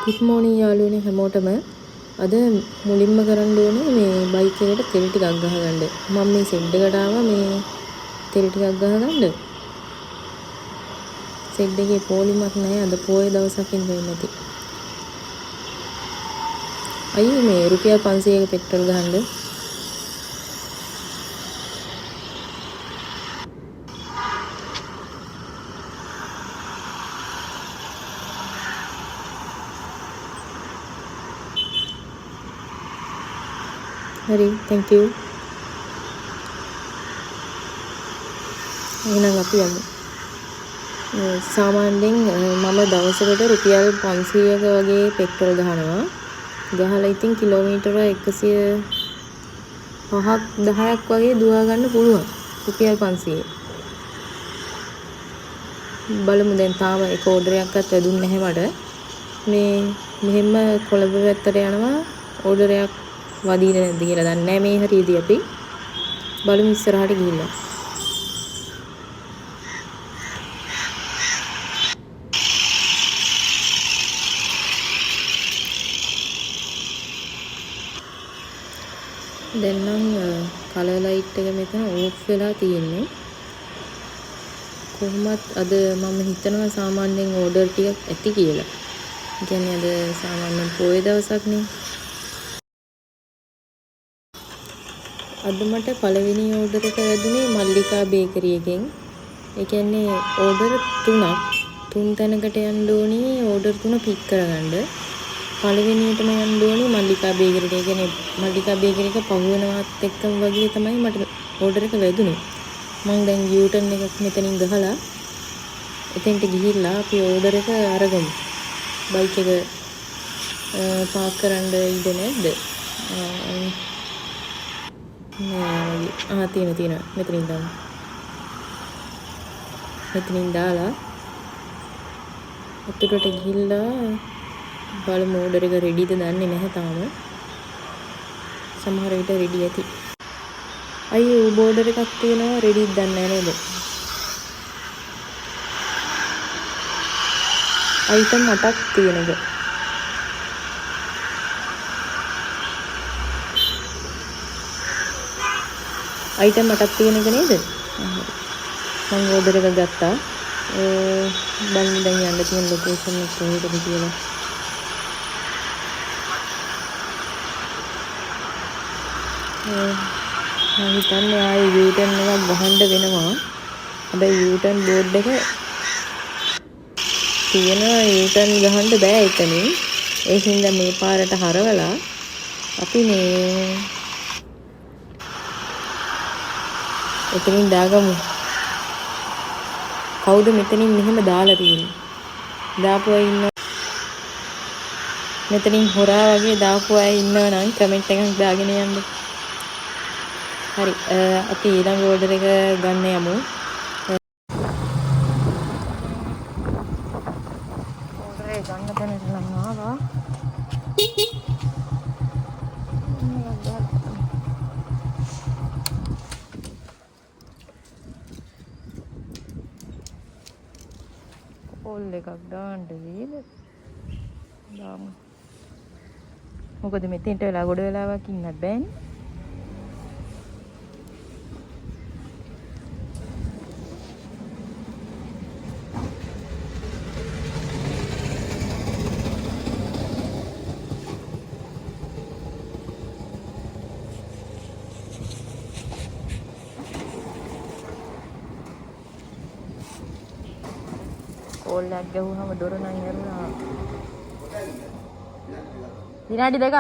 good morning යාළුවනේ හැමෝටම. අද මුලින්ම කරන්න ඕනේ මේ බයික් එකට තෙල් ටිකක් ගහගන්න. මම මේ සෙඩ් එකට ආවා මේ තෙල් ටිකක් ගහගන්න. සෙඩ් එකේ පොලිමක් නැහැ. අද පොයේ දවසකින් වෙන්නේ නැති. අයියේ මේ රුපියල් 500ක පෙට්‍රල් ගහන්න. හරි thank you. එහෙනම් අපි යමු. සාමාන්‍යයෙන් මම දවසකට රුපියල් 500ක වගේ පෙට්‍රල් ගහනවා. ගහලා ඉතින් කිලෝමීටර 105ක් 10ක් වගේ දුවා ගන්න පුළුවන්. රුපියල් 500. බලමු දැන් තාම එක ඕඩර් එකක්වත් වැදුන්නේ නැහැ මට. මේ මෙහෙම කොළඹ පැත්තට යනවා ඕඩර් එකක් වදින්නේ නැද්ද කියලා දන්නේ නැහැ මේ හරියදී අපි. බලමු ඉස්සරහට ගිහිල්ලා. දැන් නම් කලර් ලයිට් එක මෙතන ඕෆ් වෙලා තියෙන්නේ. කොහොමත් අද මම හිතනවා සාමාන්‍යයෙන් ඕඩර් ටිකක් ඇති කියලා. ඒ කියන්නේ අද සාමාන්‍යයෙන් පොයේ දවසක් නේ. අද මට පළවෙනි ඕඩර් එක වැදුනේ මල්ලිකා බේකරි එකෙන්. ඒ කියන්නේ ඕඩර් 3ක් 3 තැනකට යන්න ඕනේ ඕඩර් 3 පික් කරගන්න. පළවෙනියටම යන්න ඕනේ මල්ලිකා බේකරිට. ඒ කියන්නේ මල්ලිකා බේකරි එක පහු වෙනවත් එක්කම වගේ තමයි මට ඕඩර් එක වැදුනේ. මම දැන් යූටර්න් එකක් මෙතනින් ගහලා එතෙන්ට ගිහිල්ලා අපි ඕඩර් එක අරගමු. බයික් එක පාක් කරන්න ඉඩ නැද්ද? නෑ තියෙනවා මෙතනින් දාන්න. මෙතනින් දාලා අතුරට ගිහිල්ලා බලමු ඕඩර් එක රෙඩිද දන්නේ නැහැ තාම. සමහර විට රෙඩි ඇති. අයියෝ බෝඩර් එකක් තියෙනවා රෙඩිද දන්නේ නැහැ නේද? අයිටම් 8ක් තියෙනද? අයිටම් 8ක් තියෙන එක නේද? මම ඕඩර් එක ගත්තා. බලන්න දැන් යන්න තියෙන ලොකේෂන් එක කොහෙද කියලා. මම හිතන්නේ ආයේ යූටර්න් එකක් ගහන්න වෙනවා. හැබැයි යූටර්න් බෝඩ් එක තියෙනවා යූටර්න් ගහන්න බෑ එතනින්. ඒ හින්දා මේ පාරට හරවලා අපි මේ එතනින් දාගමු. කවුද මෙතනින් මෙහෙම දාලා තියෙන්නේ? දාපු අය ඉන්න මෙතනින් හොරා වගේ දාපු අය ඉන්නවා නම් කමෙන්ට් එකක් දාගෙන යන්න. හරි අපි ඊළඟ ඕඩර් එක ගන්න යමු. ඕඩර් එක ගන්න තැනට නම් ආවා. කෝල් එකක් දාන්න වේද? දාමු. මොකද මෙතෙන්ට වෙලා ගොඩ වෙලාවක් ඉන්නත් බෑනේ. කෝල් එකක් ගහුවම දොර නම් ඇරුණා. විනාඩි 2ක්.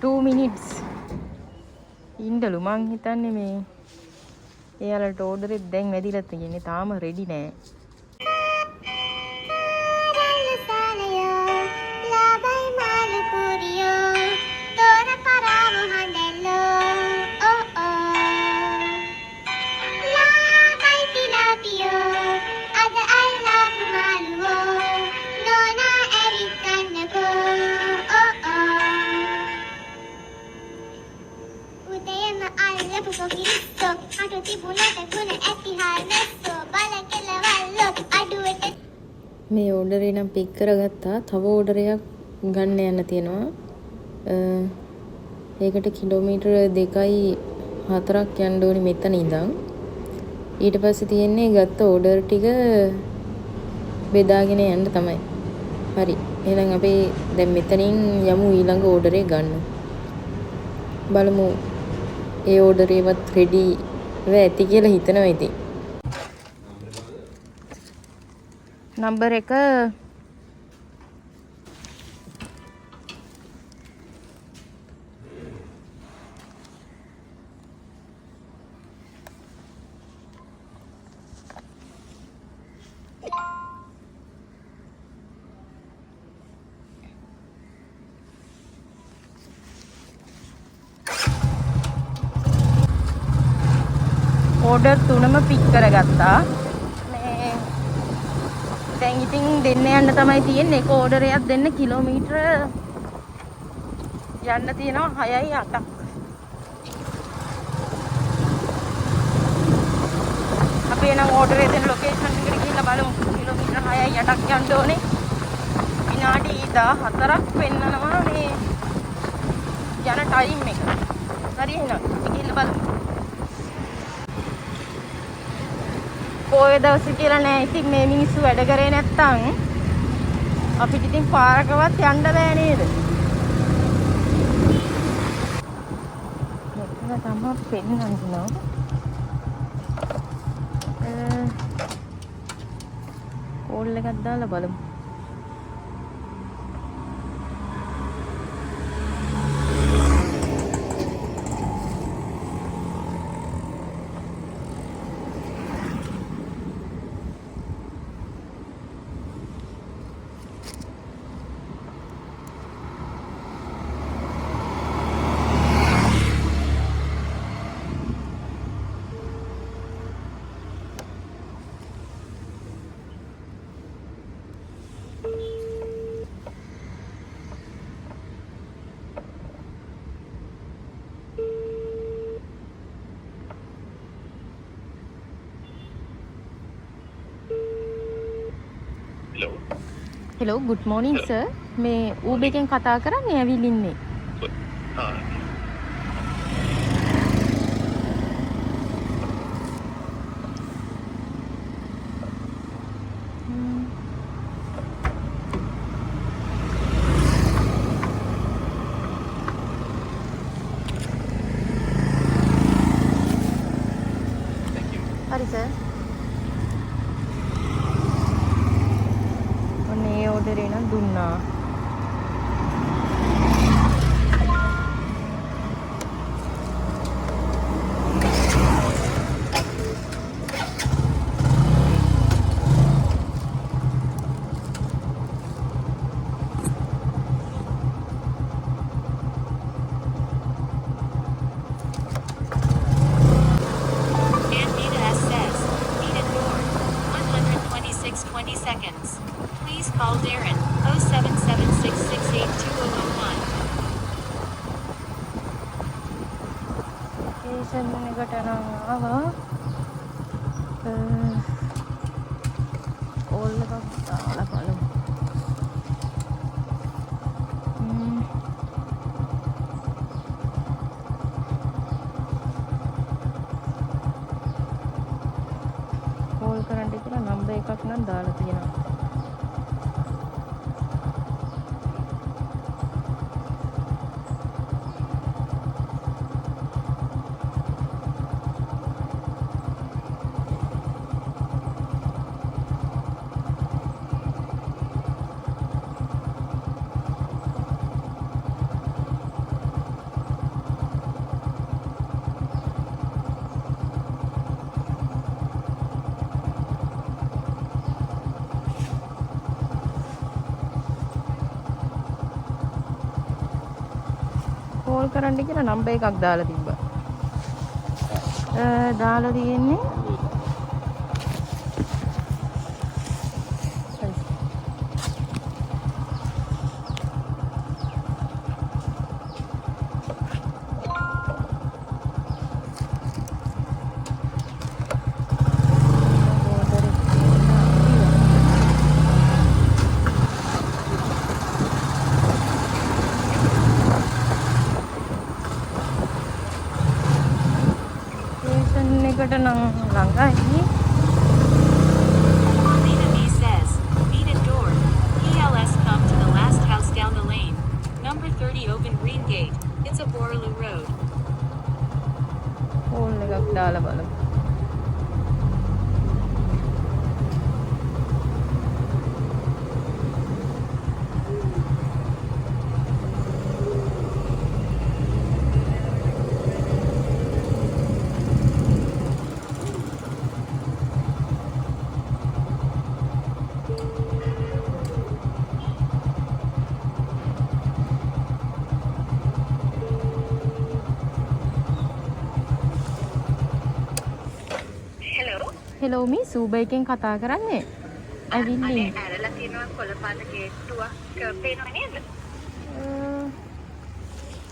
2 minutes. ඉන්නලු මං හිතන්නේ මේ එයාලට ඕඩර් එක දැන් වැදිලා තියෙන්නේ. තාම රෙඩි නෑ. උදයම අල්ලපු පොකිරිස්සෝ අට තිබුණට ගුණ ඇති හානස්සෝ බල කෙලවල්ලෝ අඩුවට මේ ඕඩරේ නම් පික් කරගත්තා. තව ඕඩරයක් ගන්න යන්න තියෙනවා. ඒකට කිලෝමීටර් 2.4ක් යන්න ඕනි මෙතන ඉඳන්. ඊට පස්සේ තියෙන්නේ ගත්ත ඕඩර් ටික බෙදාගෙන යන්න තමයි. හරි. එහෙනම් අපි දැන් මෙතනින් යමු ඊළඟ ඕඩරේ ගන්න. බලමු ඒ ඕඩරේවත් රෙඩි වෙ ඇති කියලා හිතනවා ඉතින්. නම්බර් 1 ඕඩර් 3ම පික් කරගත්තා. මේ දැන් ඉතින් දෙන්න යන්න තමයි තියෙන්නේ. එක ඕඩරයක් දෙන්න කිලෝමීටර යන්න තියෙනවා 6.8ක්. අපි එනම් ඕඩරේ දෙන ලොකේෂන් එකට ගිහිල්ලා බලමු. කිලෝමීටර 6.8ක් යන්න ඕනේ. විනාඩි 14ක් වෙන්නනවා මේ යන ටයිම් එක. හරි එහෙනම් ගිහිල්ලා බලමු. පොය දවසේ කියලා නෑ. ඉතින් මේ මිනිස්සු වැඩ කරේ නැත්තම් අපිට ඉතින් පාරකවත් යන්න බෑ නේද? මෙතන තමයි පෙන්නන්නේ. කෝල් එකක් දාලා බලමු. Hello, good morning sir. මේ Uber එකෙන් කතා කරන්නේ ඇවිල්ලා ඉන්නේ. හරි සර්. ඔන්නේ ඕඩරේ නම් දුන්නා. Call Darren 077668201. Location එකට නම් ආවා. කෝල් එකක් දාලා බලමු. කෝල් කරන්න කියලා නම්බර් එකක් නම් දාලා තියෙනවා. කෝල් කරන්න කියලා නම්බර් එකක් දාලා තිබ්බා. දාලා තියෙන්නේ එකට නම් ළඟයි. Vietnamese says, meet at door. PLS come to the last house down the lane. Number 30 open green gate. It's a Boraloo road. Call එකක් දාලා බලමු. හෙලෝ මිස් Uber එකෙන් කතා කරන්නේ. ඇවිල්ලින්. ඇරලා තියෙනවා කොළපාත ගේට්ටුවක් පේනව නේද?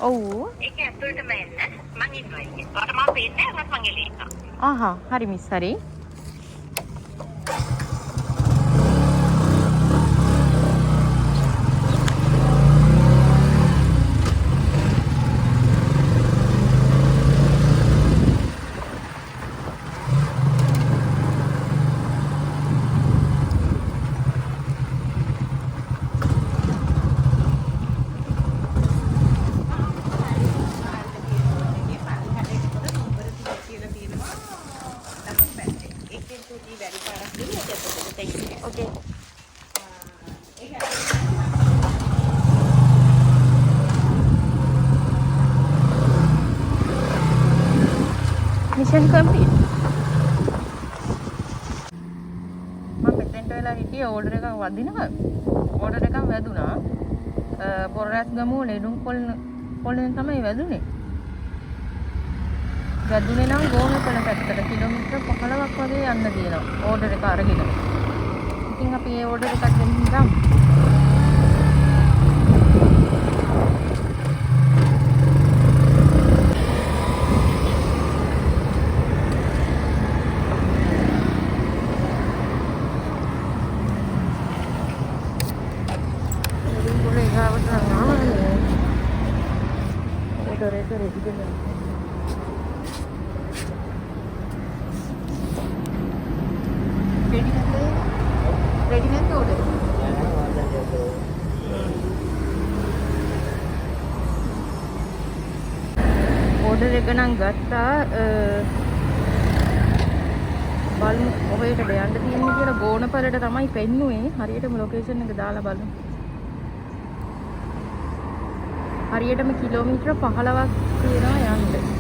ඔව්. ඒක ඇතුළටම එන්න. මං ඉන්නවා ඉන්නේ. ඔයාලට මම පේන්නේ නැහැ. මං එළියේ ඉන්නවා. ආහා හරි මිස් හරි. Okay. Mission complete. මම මෙතෙන්ට වෙලා හිටියේ ඕඩර් එකක් වදිනවා. ඕඩර් එකක් වැදුනා. පොරරැස් ගමුව ලෙඩුම් පොළෙන් තමයි වැදුනේ. වැදුනේ නම් ගෝනපල පැත්තට කිලෝමීටර් 15ක් වගේ යන්න තියෙනවා ඕඩර් එක අරගෙන. ඉතින් අපි ඒ ඕඩර් එකක් දෙන්න ගමු. Ready නැද්ද order? order එක නම් ගත්තා. බලමු ඔහෙට යන්න තියෙන්නේ කියලා ගෝනපලට තමයි පෙන්නුවේ. හරියටම ලොකේෂන් එක දාලා බලමු. හරියටම කිලෝමීටර 15ක් තියෙනවා යන්න.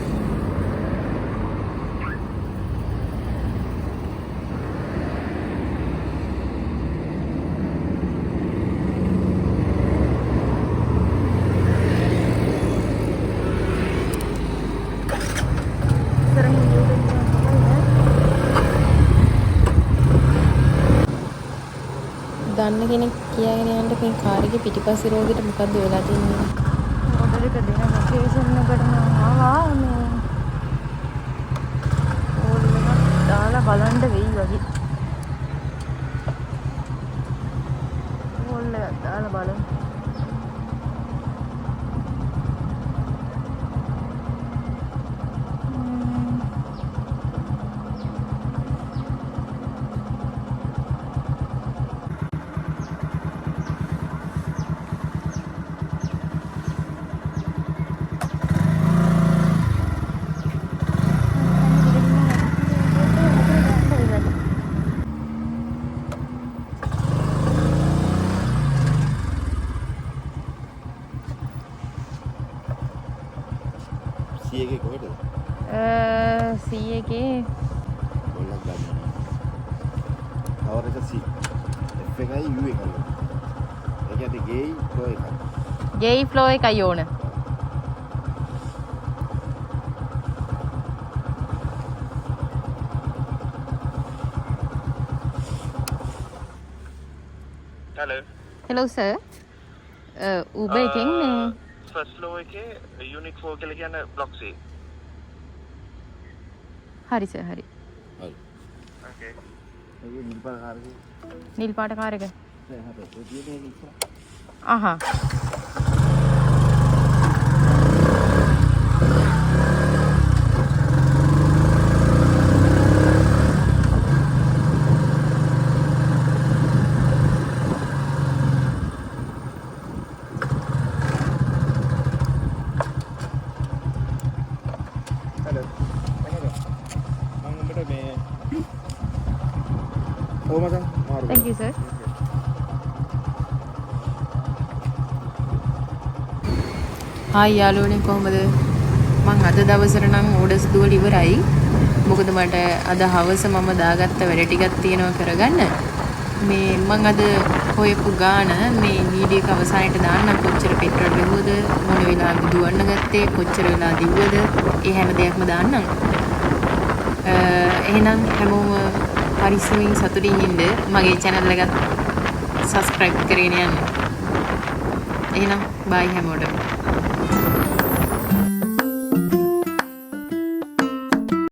දන්න කෙනෙක් කියාගෙන යන්න මේ කාර් එකේ පිටිපස්සේ රෝගෙට මොකද්ද වෙලා තියෙන්නේ? ඕඩර් එක දෙන ලොකේෂන් එකට මම ආවා මේ ඕඩර් එක දාලා බලන්න වෙයි වගේ. ඕඩර් එක දාලා බලමු. C එකේ කොහෙද? C එකේ ගොල්ලක් ගන්න. කවර එක C. F එකයි U එකයි. ඒ කියන්නේ ගේයි ෆ්ලෝ එකයි. ගේයි ෆ්ලෝ එකයි ඕන. Hello sir. Uber එකෙන් මේ first floor එකේ unit 4 කියලා කියන block C. හරි සර් හරි. හරි. Okay. ඒ නිල් පාට කාර් එක. නිල් පාට කාර් එක. හරි. ඒ දිනේ ඉස්සර. ආහා. මම උඹට මේ කොහමද මාරු Thank you sir. හායි යාළුවනේ කොහමද? මං අද දවසට නම් ඕඩර්ස් දුවලා ඉවරයි. මොකද මට අද හවස මම දාගත්ත වැඩ ටිකක් තියෙනවා කරගන්න. මේ මං අද හොයපු ගාන මේ වීඩියෝ එක අවසානයේ දාන්න කොච්චර පෙට්‍රල් ගෙවුවද, මොන වෙලාවෙ දුවන්න ගත්තේ, කොච්චර වෙලා දිව්වද, ඒ හැම දෙයක්ම දාන්නම්. එහෙනම් හැමෝම පරිස්සමින් සතුටින් ඉන්න. මගේ channel එකත් subscribe කරගෙන යන්න. එහෙනම් bye හැමෝටම.